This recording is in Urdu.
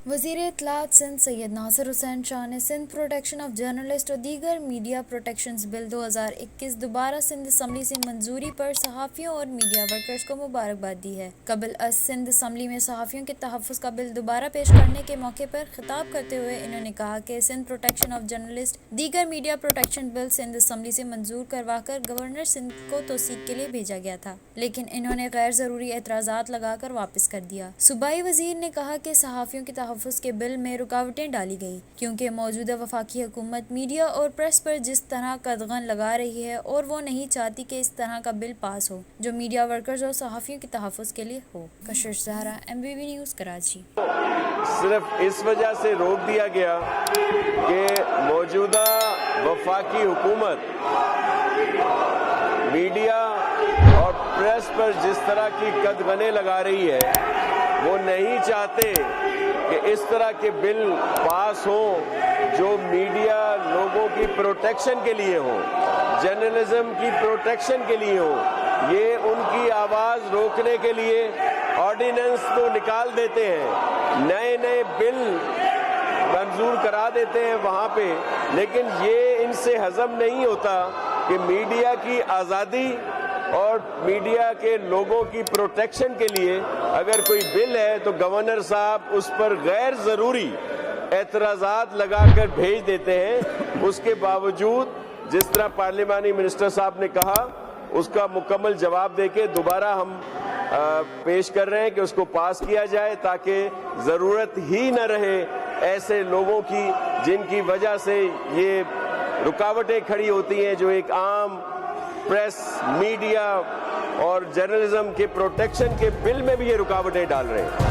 وزیر اطلاعات سندھ سید ناصر حسین شاہ نے سندھ پروٹیکشن آف جرنلسٹ اور دیگر میڈیا پروٹیکشنز بل 2021 دوبارہ سندھ اسمبلی سے منظوری پر صحافیوں اور میڈیا ورکرز کو مبارکباد دی ہے۔ قبل از سندھ اسمبلی میں صحافیوں کے تحفظ کا بل دوبارہ پیش کرنے کے موقع پر خطاب کرتے ہوئے انہوں نے کہا کہ سندھ پروٹیکشن آف جرنلسٹ دیگر media protection bill Sindh assembly سے منظور کروا کر گورنر سندھ کو توثیق کے لیے بھیجا گیا تھا، لیکن انہوں نے غیر ضروری اعتراضات لگا کر واپس کر دیا۔ صوبائی وزیر نے کہا کہ صحافیوں کے تحفظ کے بل میں رکاوٹیں ڈالی گئیں کیونکہ موجودہ وفاقی حکومت میڈیا اور پریس پر جس طرح قدغن لگا رہی ہے اور وہ نہیں چاہتی کہ اس طرح کا بل پاس ہو جو میڈیا ورکرز اور صحافیوں کے تحفظ کے لیے ہو۔ کشش زہرا، MBB نیوز، کراچی۔ صرف اس وجہ سے روک دیا گیا کہ موجودہ وفاقی حکومت میڈیا اور پریس پر جس طرح کی قدغنیں لگا رہی ہے، وہ نہیں چاہتے کہ اس طرح کے بل پاس ہوں جو میڈیا لوگوں کی پروٹیکشن کے لیے ہوں، جرنلزم کی پروٹیکشن کے لیے ہوں۔ یہ ان کی آواز روکنے کے لیے آرڈیننس کو نکال دیتے ہیں، نئے نئے بل منظور کرا دیتے ہیں وہاں پہ، لیکن یہ ان سے ہضم نہیں ہوتا کہ میڈیا کی آزادی اور میڈیا کے لوگوں کی پروٹیکشن کے لیے اگر کوئی بل ہے تو گورنر صاحب اس پر غیر ضروری اعتراضات لگا کر بھیج دیتے ہیں۔ اس کے باوجود جس طرح پارلیمانی منسٹر صاحب نے کہا، اس کا مکمل جواب دے کے دوبارہ ہم پیش کر رہے ہیں کہ اس کو پاس کیا جائے تاکہ ضرورت ہی نہ رہے ایسے لوگوں کی جن کی وجہ سے یہ رکاوٹیں کھڑی ہوتی ہیں، جو ایک عام پریس، میڈیا اور جرنلزم کے پروٹیکشن کے بل میں بھی یہ رکاوٹیں ڈال رہے ہیں۔